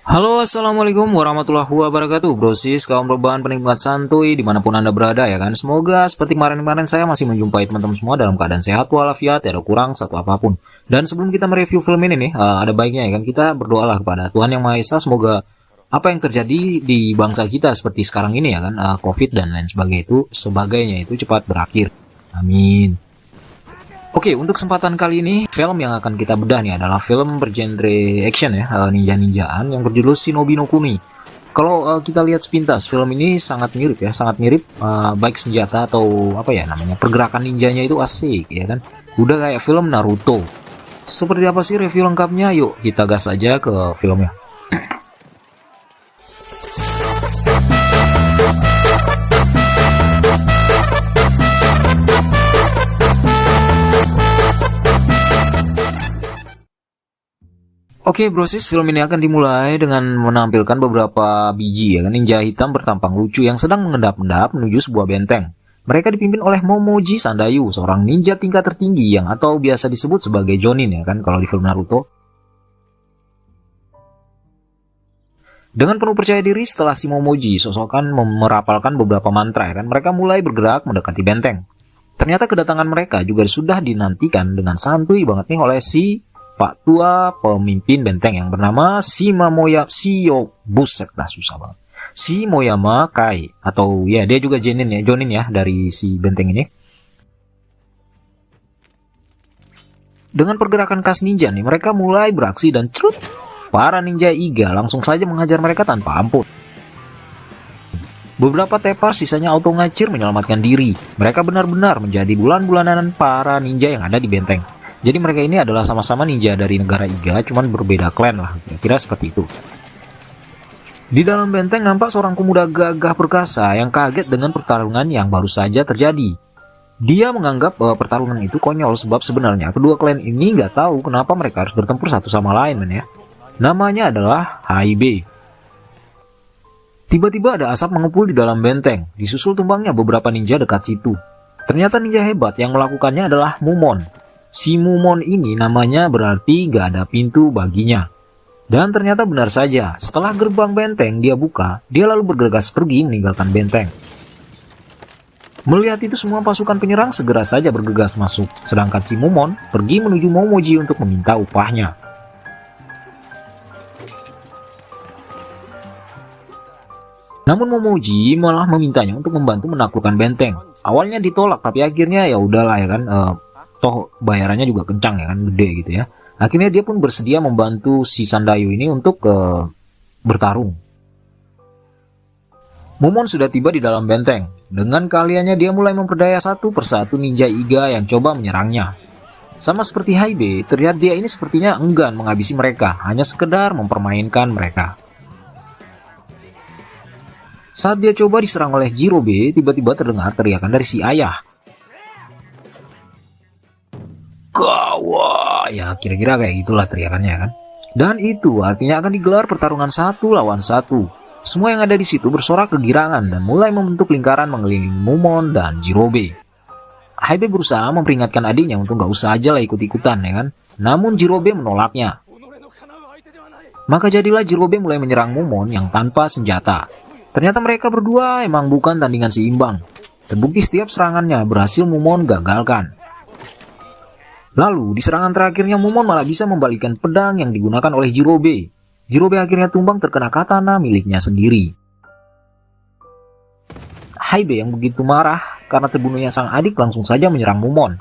Halo, assalamualaikum warahmatullahi wabarakatuh, brosis, kaum rebahan penikmat santuy dimanapun anda berada ya kan. Semoga seperti kemarin-kemarin saya masih menjumpai teman-teman semua dalam keadaan sehat walafiat, tidak ada kurang satu apapun. Dan sebelum kita mereview film ini nih, ada baiknya ya kan kita berdoalah kepada Tuhan Yang Maha Esa. Semoga apa yang terjadi di bangsa kita seperti sekarang ini ya kan, COVID dan lain sebagainya itu cepat berakhir. Amin. Oke, untuk kesempatan kali ini, film yang akan kita bedah nih adalah film bergenre action ya, ninja-ninjaan yang berjudul Shinobi no Kuni. Kalau kita lihat sepintas, film ini sangat mirip ya, sangat mirip, baik senjata atau apa ya namanya, pergerakan ninjanya itu asik ya kan. Udah kayak film Naruto. Seperti apa sih review lengkapnya? Yuk kita gas aja ke filmnya. Oke, brosis, film ini akan dimulai dengan menampilkan beberapa biji ya kan, ninja hitam bertampang lucu yang sedang mengendap-endap menuju sebuah benteng. Mereka dipimpin oleh Momoji Sandayu, seorang ninja tingkat tertinggi yang atau biasa disebut sebagai Jonin ya kan kalau di film Naruto. Dengan penuh percaya diri setelah si Momoji sosokan merapalkan beberapa mantra ya kan, mereka mulai bergerak mendekati benteng. Ternyata kedatangan mereka juga sudah dinantikan dengan santuy banget nih oleh si Pak Tua pemimpin benteng yang bernama buset dah susah banget. Shimoyama Kai, atau ya dia juga Jonin ya dari si benteng ini. Dengan pergerakan khas ninja nih, mereka mulai beraksi dan cerut, para ninja Iga langsung saja menghajar mereka tanpa ampun. Beberapa tepar sisanya auto ngacir menyelamatkan diri. Mereka benar-benar menjadi bulan-bulanan para ninja yang ada di benteng. Jadi mereka ini adalah sama-sama ninja dari negara Iga, cuman berbeda klan lah, kira-kira seperti itu. Di dalam benteng nampak seorang pemuda gagah perkasa yang kaget dengan pertarungan yang baru saja terjadi. Dia menganggap bahwa pertarungan itu konyol sebab sebenarnya kedua klan ini nggak tahu kenapa mereka harus bertempur satu sama lain ya. Namanya adalah Haibe. Tiba-tiba ada asap mengepul di dalam benteng, disusul tumbangnya beberapa ninja dekat situ. Ternyata ninja hebat yang melakukannya adalah Mumon. Si Mumon ini namanya berarti gak ada pintu baginya. Dan ternyata benar saja, setelah gerbang benteng dia buka, dia lalu bergegas pergi meninggalkan benteng. Melihat itu semua pasukan penyerang segera saja bergegas masuk, sedangkan si Mumon pergi menuju Momoji untuk meminta upahnya. Namun Momoji malah memintanya untuk membantu menaklukkan benteng. Awalnya ditolak, tapi akhirnya ya udahlah ya kan, toh bayarannya juga kencang ya kan, gede gitu ya. Akhirnya dia pun bersedia membantu si Sandayu ini untuk bertarung. Momon sudah tiba di dalam benteng. Dengan keahliannya dia mulai memperdaya satu persatu ninja Iga yang coba menyerangnya. Sama seperti Haibe, terlihat dia ini sepertinya enggan menghabisi mereka, hanya sekedar mempermainkan mereka. Saat dia coba diserang oleh Jirobe, tiba-tiba terdengar teriakan dari si ayah. Wah, ya kira-kira kayak gitulah teriakannya kan. Dan itu artinya akan digelar pertarungan 1 lawan 1. Semua yang ada di situ bersorak kegirangan dan mulai membentuk lingkaran mengelilingi Mumon dan Jirobe. Haibe berusaha memperingatkan adiknya untuk gak usah aja lah ikut-ikutan ya kan. Namun Jirobe menolaknya. Maka jadilah Jirobe mulai menyerang Mumon yang tanpa senjata. Ternyata mereka berdua emang bukan tandingan seimbang. Terbukti setiap serangannya berhasil Mumon gagalkan. Lalu, di serangan terakhirnya Mumon malah bisa membalikkan pedang yang digunakan oleh Jirobe. Jirobe akhirnya tumbang terkena katana miliknya sendiri. Haibe yang begitu marah karena terbunuhnya sang adik langsung saja menyerang Mumon.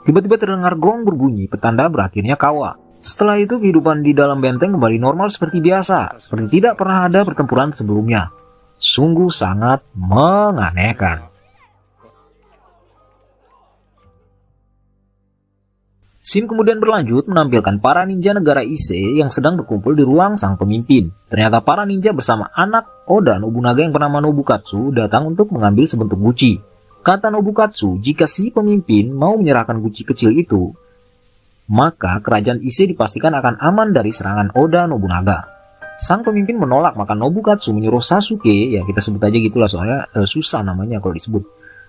Tiba-tiba terdengar gong berbunyi, petanda berakhirnya kawa. Setelah itu kehidupan di dalam benteng kembali normal seperti biasa, seperti tidak pernah ada pertempuran sebelumnya. Sungguh sangat menganehkan. Scene kemudian berlanjut menampilkan para ninja negara Ise yang sedang berkumpul di ruang sang pemimpin. Ternyata para ninja bersama anak Oda Nobunaga yang bernama Nobukatsu datang untuk mengambil sebentuk guci. Kata Nobukatsu, jika si pemimpin mau menyerahkan guci kecil itu, maka kerajaan Ise dipastikan akan aman dari serangan Oda Nobunaga. Sang pemimpin menolak, maka Nobukatsu menyuruh Sasuke, ya kita sebut aja gitulah soalnya susah namanya kalau disebut,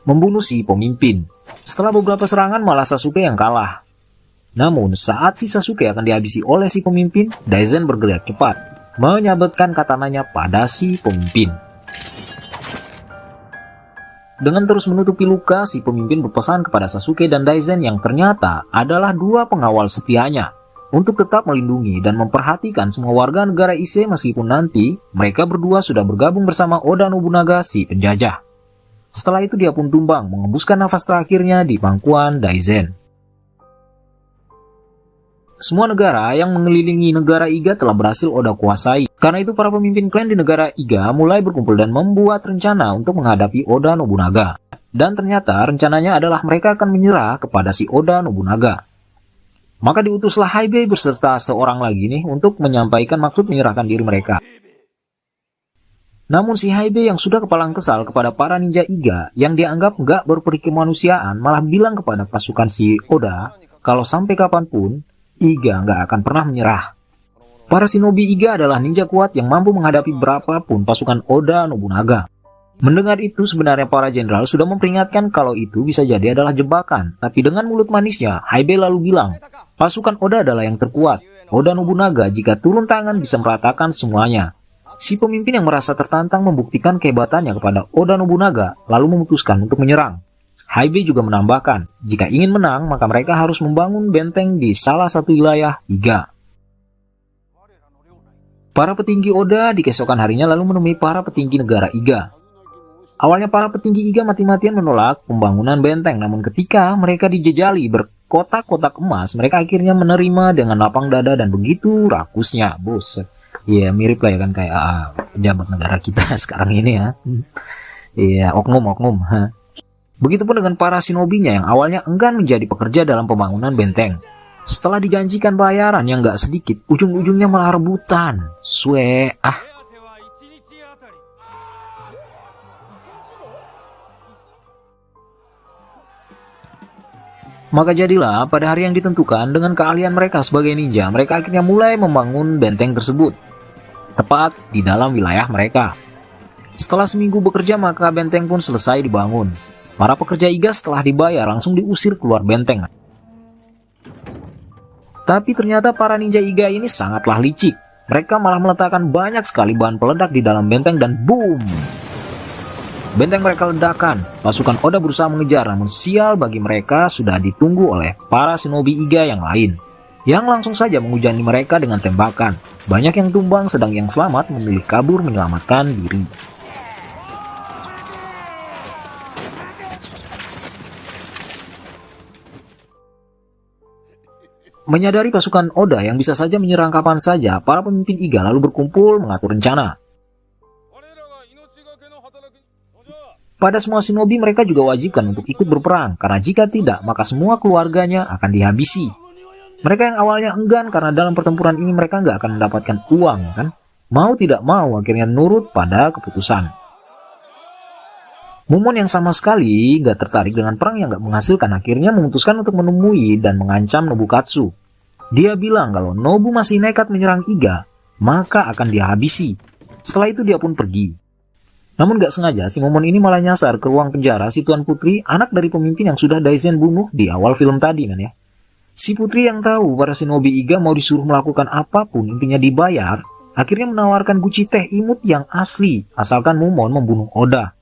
membunuh si pemimpin. Setelah beberapa serangan malah Sasuke yang kalah. Namun saat si Sasuke akan dihabisi oleh si pemimpin, Daizen bergerak cepat, menyabetkan katananya pada si pemimpin. Dengan terus menutupi luka, si pemimpin berpesan kepada Sasuke dan Daizen yang ternyata adalah dua pengawal setianya untuk tetap melindungi dan memperhatikan semua warga negara Ise meskipun nanti mereka berdua sudah bergabung bersama Oda Nobunaga si penjajah. Setelah itu dia pun tumbang mengembuskan nafas terakhirnya di pangkuan Daizen. Semua negara yang mengelilingi negara Iga telah berhasil Oda kuasai. Karena itu para pemimpin klan di negara Iga mulai berkumpul dan membuat rencana untuk menghadapi Oda Nobunaga. Dan ternyata rencananya adalah mereka akan menyerah kepada si Oda Nobunaga. Maka diutuslah Haibei beserta seorang lagi nih untuk menyampaikan maksud menyerahkan diri mereka. Namun si Haibei yang sudah kepalang kesal kepada para ninja Iga yang dianggap nggak berperikemanusiaan malah bilang kepada pasukan si Oda kalau sampai kapanpun Iga nggak akan pernah menyerah. Para shinobi Iga adalah ninja kuat yang mampu menghadapi berapapun pasukan Oda Nobunaga. Mendengar itu sebenarnya para jenderal sudah memperingatkan kalau itu bisa jadi adalah jebakan. Tapi dengan mulut manisnya, Haibei lalu bilang, pasukan Oda adalah yang terkuat. Oda Nobunaga jika turun tangan bisa meratakan semuanya. Si pemimpin yang merasa tertantang membuktikan kehebatannya kepada Oda Nobunaga lalu memutuskan untuk menyerang. Haibei juga menambahkan, jika ingin menang maka mereka harus membangun benteng di salah satu wilayah Iga. Para petinggi Oda di keesokan harinya lalu menemui para petinggi negara Iga. Awalnya para petinggi Iga mati-matian menolak pembangunan benteng, namun ketika mereka dijejali berkotak-kotak emas, mereka akhirnya menerima dengan lapang dada dan begitu rakusnya. Buset. Iya, mirip lah ya kan kayak pejabat negara kita sekarang ini ya. Iya, oknum-oknum. Begitupun dengan para shinobinya yang awalnya enggan menjadi pekerja dalam pembangunan benteng. Setelah dijanjikan bayaran yang gak sedikit, ujung-ujungnya malah rebutan. Maka jadilah pada hari yang ditentukan dengan keahlian mereka sebagai ninja, mereka akhirnya mulai membangun benteng tersebut. Tepat di dalam wilayah mereka. Setelah seminggu bekerja maka benteng pun selesai dibangun. Para pekerja Iga setelah dibayar langsung diusir keluar benteng. Tapi ternyata para ninja Iga ini sangatlah licik. Mereka malah meletakkan banyak sekali bahan peledak di dalam benteng dan boom! Benteng mereka ledakan. Pasukan Oda berusaha mengejar, namun sial bagi mereka sudah ditunggu oleh para shinobi Iga yang lain, yang langsung saja menghujani mereka dengan tembakan. Banyak yang tumbang sedang yang selamat memilih kabur menyelamatkan diri. Menyadari pasukan Oda yang bisa saja menyerang kapan saja, para pemimpin Iga lalu berkumpul mengatur rencana. Pada semua shinobi mereka juga wajibkan untuk ikut berperang, karena jika tidak maka semua keluarganya akan dihabisi. Mereka yang awalnya enggan karena dalam pertempuran ini mereka nggak akan mendapatkan uang, kan? Mau tidak mau akhirnya nurut pada keputusan. Mumon yang sama sekali gak tertarik dengan perang yang gak menghasilkan akhirnya memutuskan untuk menemui dan mengancam Nobukatsu. Dia bilang kalau Nobu masih nekat menyerang Iga, maka akan dia habisi. Setelah itu dia pun pergi. Namun gak sengaja si Mumon ini malah nyasar ke ruang penjara si Tuan Putri, anak dari pemimpin yang sudah Daizen bunuh di awal film tadi kan ya. Si putri yang tahu para shinobi Iga mau disuruh melakukan apapun intinya dibayar, akhirnya menawarkan guci teh imut yang asli asalkan Mumon membunuh Oda.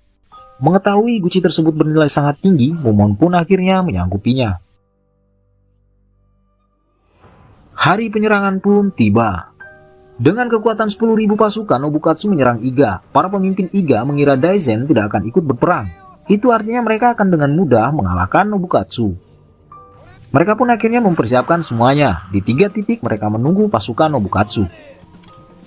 Mengetahui guci tersebut bernilai sangat tinggi, Mumon pun akhirnya menyanggupinya. Hari penyerangan pun tiba. Dengan kekuatan 10.000 pasukan, Nobukatsu menyerang Iga. Para pemimpin Iga mengira Daizen tidak akan ikut berperang. Itu artinya mereka akan dengan mudah mengalahkan Nobukatsu. Mereka pun akhirnya mempersiapkan semuanya. Di 3 titik mereka menunggu pasukan Nobukatsu.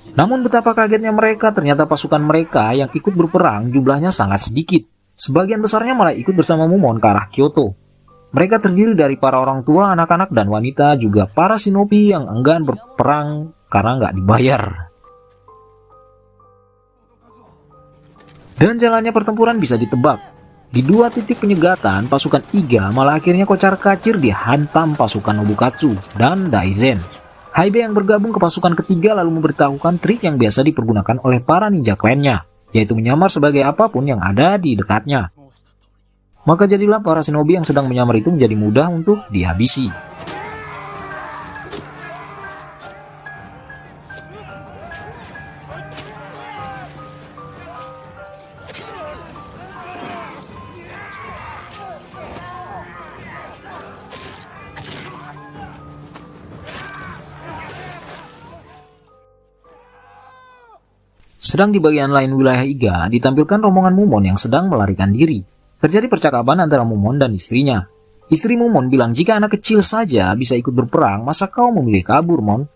Namun betapa kagetnya mereka, ternyata pasukan mereka yang ikut berperang jumlahnya sangat sedikit. Sebagian besarnya malah ikut bersama Mumon ke arah Kyoto. Mereka terdiri dari para orang tua, anak-anak, dan wanita, juga para shinobi yang enggan berperang karena nggak dibayar. Dan jalannya pertempuran bisa ditebak. Di 2 titik penyegatan, pasukan Iga malah akhirnya kocar-kacir dihantam pasukan Nobukatsu dan Daizen. Haibei yang bergabung ke pasukan ketiga lalu memberitahukan trik yang biasa dipergunakan oleh para ninja klannya, yaitu menyamar sebagai apapun yang ada di dekatnya. Maka jadilah para shinobi yang sedang menyamar itu menjadi mudah untuk dihabisi. Sedang di bagian lain wilayah Iga, ditampilkan rombongan Mumon yang sedang melarikan diri. Terjadi percakapan antara Mumon dan istrinya. Istri Mumon bilang, jika anak kecil saja bisa ikut berperang, masa kau memilih kabur, Mon?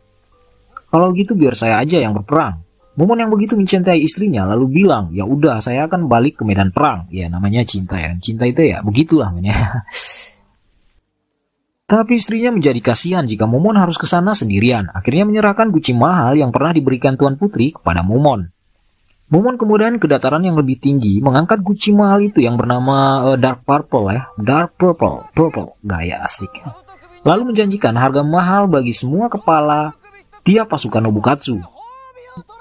Kalau gitu biar saya aja yang berperang. Mumon yang begitu mencintai istrinya lalu bilang, ya udah saya akan balik ke medan perang. Ya namanya cinta ya, cinta itu ya begitulah namanya. Tapi istrinya menjadi kasihan jika Mumon harus ke sana sendirian. Akhirnya menyerahkan guci mahal yang pernah diberikan Tuan Putri kepada Mumon. Mumon kemudian ke dataran yang lebih tinggi mengangkat guci mahal itu yang bernama Dark Purple ya. Dark Purple, gaya asik. Lalu menjanjikan harga mahal bagi semua kepala tiap pasukan Nobukatsu.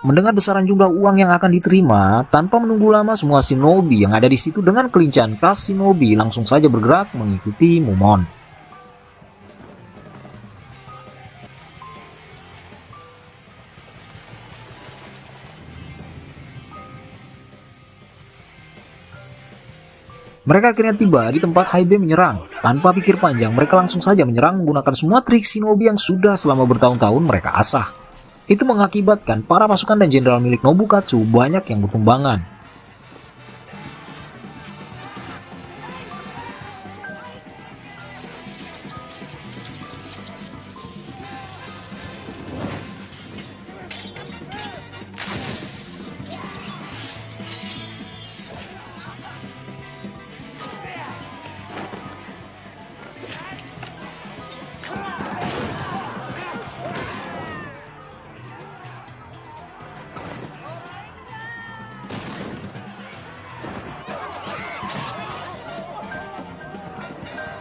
Mendengar besaran jumlah uang yang akan diterima, tanpa menunggu lama semua shinobi yang ada di situ dengan kelincahan khas shinobi langsung saja bergerak mengikuti Mumon. Mereka akhirnya tiba di tempat Haibe menyerang. Tanpa pikir panjang, mereka langsung saja menyerang menggunakan semua trik shinobi yang sudah selama bertahun-tahun mereka asah. Itu mengakibatkan para pasukan dan jenderal milik Nobukatsu banyak yang bertumbangan.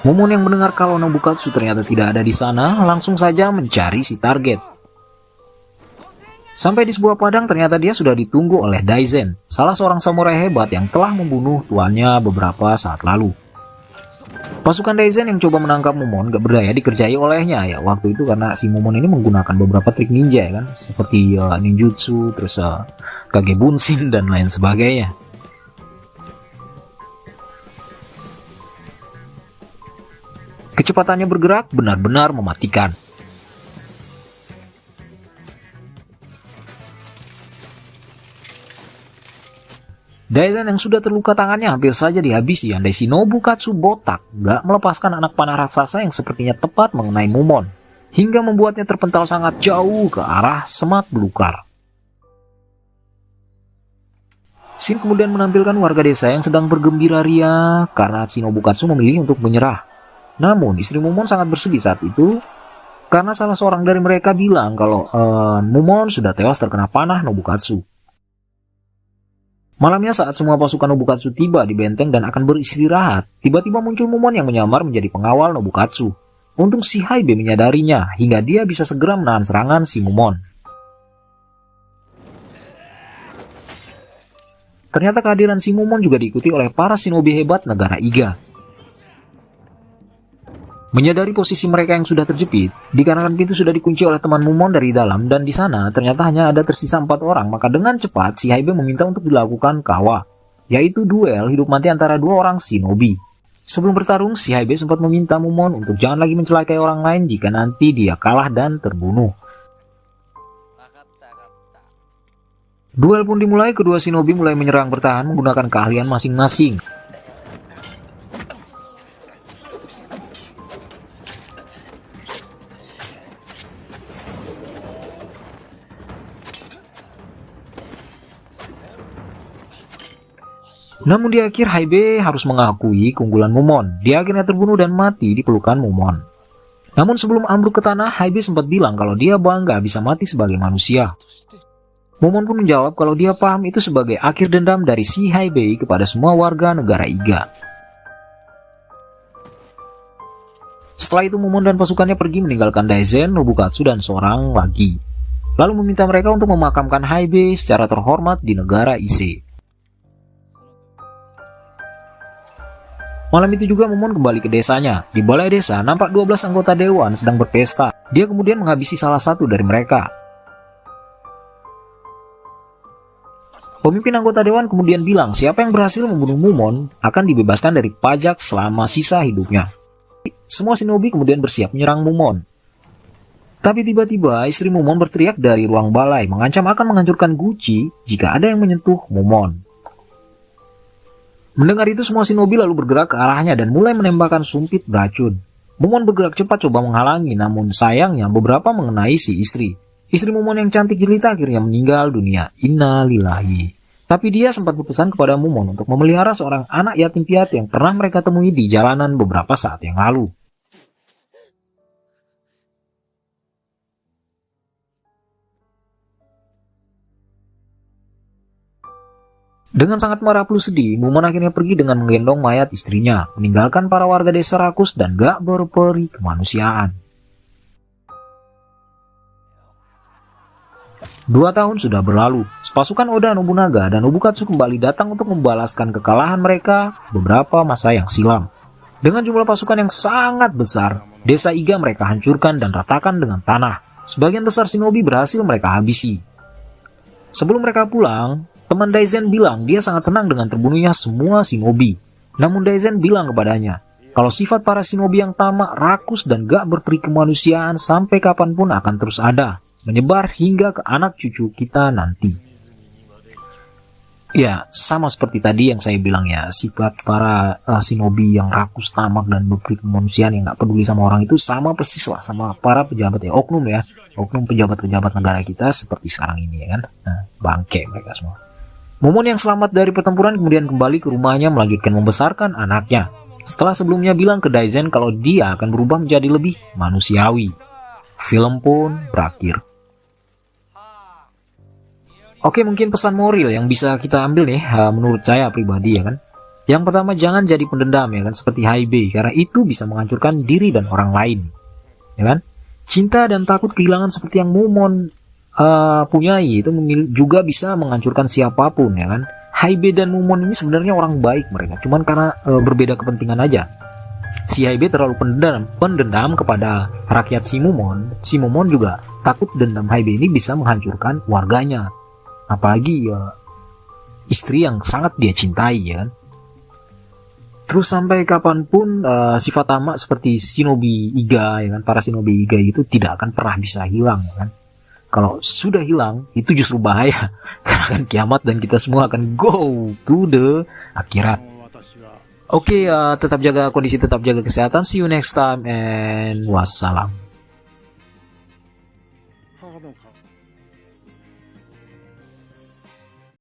Mumon yang mendengar kalau Nobukatsu ternyata tidak ada di sana, langsung saja mencari si target. Sampai di sebuah padang ternyata dia sudah ditunggu oleh Daizen, salah seorang samurai hebat yang telah membunuh tuannya beberapa saat lalu. Pasukan Daizen yang coba menangkap Mumon gak berdaya dikerjai olehnya ya waktu itu karena si Mumon ini menggunakan beberapa trik ninja ya kan, seperti ninjutsu, terus kage bunshin dan lain sebagainya. Kecepatannya bergerak benar-benar mematikan. Daizen yang sudah terluka tangannya hampir saja dihabisi andai si Nobukatsu botak gak melepaskan anak panah raksasa yang sepertinya tepat mengenai Mumon, hingga membuatnya terpental sangat jauh ke arah semak belukar. Scene kemudian menampilkan warga desa yang sedang bergembira ria karena si Nobukatsu memilih untuk menyerah. Namun istri Mumon sangat bersedih saat itu karena salah seorang dari mereka bilang kalau Mumon sudah tewas terkena panah Nobukatsu. Malamnya saat semua pasukan Nobukatsu tiba di benteng dan akan beristirahat, tiba-tiba muncul Mumon yang menyamar menjadi pengawal Nobukatsu. Untung si Haibe menyadarinya hingga dia bisa segera menahan serangan si Mumon. Ternyata kehadiran si Mumon juga diikuti oleh para shinobi hebat negara Iga. Menyadari posisi mereka yang sudah terjepit, dikarenakan pintu sudah dikunci oleh teman Mumon dari dalam dan di sana ternyata hanya ada tersisa 4 orang, maka dengan cepat si Haibe meminta untuk dilakukan kawa, yaitu duel hidup mati antara 2 orang shinobi. Sebelum bertarung, si Haibe sempat meminta Mumon untuk jangan lagi mencelakai orang lain jika nanti dia kalah dan terbunuh. Duel pun dimulai, kedua shinobi mulai menyerang bertahan menggunakan keahlian masing-masing. Namun di akhir Haibe harus mengakui keunggulan Mumon. Dia akhirnya terbunuh dan mati di pelukan Mumon. Namun sebelum ambruk ke tanah, Haibe sempat bilang kalau dia bangga bisa mati sebagai manusia. Mumon pun menjawab kalau dia paham itu sebagai akhir dendam dari si Haibe kepada semua warga negara Iga. Setelah itu Mumon dan pasukannya pergi meninggalkan Daizen, Nobukatsu, dan seorang lagi. Lalu meminta mereka untuk memakamkan Haibe secara terhormat di negara Ise. Malam itu juga Mumon kembali ke desanya. Di balai desa nampak 12 anggota dewan sedang berpesta. Dia kemudian menghabisi salah satu dari mereka. Pemimpin anggota dewan kemudian bilang siapa yang berhasil membunuh Mumon akan dibebaskan dari pajak selama sisa hidupnya. Semua shinobi kemudian bersiap menyerang Mumon. Tapi tiba-tiba istri Mumon berteriak dari ruang balai mengancam akan menghancurkan Gucci jika ada yang menyentuh Mumon. Mendengar itu semua shinobi lalu bergerak ke arahnya dan mulai menembakkan sumpit beracun. Mumon bergerak cepat coba menghalangi, namun sayangnya beberapa mengenai si istri. Istri Mumon yang cantik jelita akhirnya meninggal dunia. Innalillahi. Tapi dia sempat berpesan kepada Mumon untuk memelihara seorang anak yatim piatu yang pernah mereka temui di jalanan beberapa saat yang lalu. Dengan sangat marah plus sedih, Mumon akhirnya pergi dengan menggendong mayat istrinya, meninggalkan para warga desa rakus dan gak berperi kemanusiaan. 2 tahun sudah berlalu, pasukan Oda Nobunaga dan Nobukatsu kembali datang untuk membalaskan kekalahan mereka beberapa masa yang silam. Dengan jumlah pasukan yang sangat besar, desa Iga mereka hancurkan dan ratakan dengan tanah. Sebagian besar shinobi berhasil mereka habisi. Sebelum mereka pulang, teman Daizen bilang dia sangat senang dengan terbunuhnya semua shinobi. Namun Daizen bilang kepadanya, kalau sifat para shinobi yang tamak, rakus, dan gak berperi kemanusiaan sampai kapanpun akan terus ada, menyebar hingga ke anak cucu kita nanti. Ya, sama seperti tadi yang saya bilang ya, sifat para shinobi yang rakus, tamak, dan berperi kemanusiaan yang gak peduli sama orang itu sama persis lah sama para pejabat ya, oknum pejabat-pejabat negara kita seperti sekarang ini ya kan. Nah, bangke mereka semua. Mumon yang selamat dari pertempuran kemudian kembali ke rumahnya melanjutkan membesarkan anaknya. Setelah sebelumnya bilang ke Daizen kalau dia akan berubah menjadi lebih manusiawi. Film pun berakhir. Oke, mungkin pesan moral yang bisa kita ambil nih menurut saya pribadi ya kan. Yang pertama, jangan jadi pendendam ya kan, seperti Haibe, karena itu bisa menghancurkan diri dan orang lain. Ya kan? Cinta dan takut kehilangan seperti yang Mumon punyai itu juga bisa menghancurkan siapapun ya kan. Haibe dan Mumon ini sebenarnya orang baik mereka, cuman karena berbeda kepentingan aja. Si Haibe terlalu pendendam kepada rakyat si Mumon juga takut dendam Haibe ini bisa menghancurkan warganya, apalagi istri yang sangat dia cintai ya kan. Terus sampai kapanpun sifat tamak seperti shinobi Iga ya kan, para shinobi Iga itu tidak akan pernah bisa hilang ya kan. Kalau sudah hilang, itu justru bahaya. Karena akan kiamat dan kita semua akan go to the akhirat. Oke, tetap jaga kondisi, tetap jaga kesehatan. See you next time and wassalam.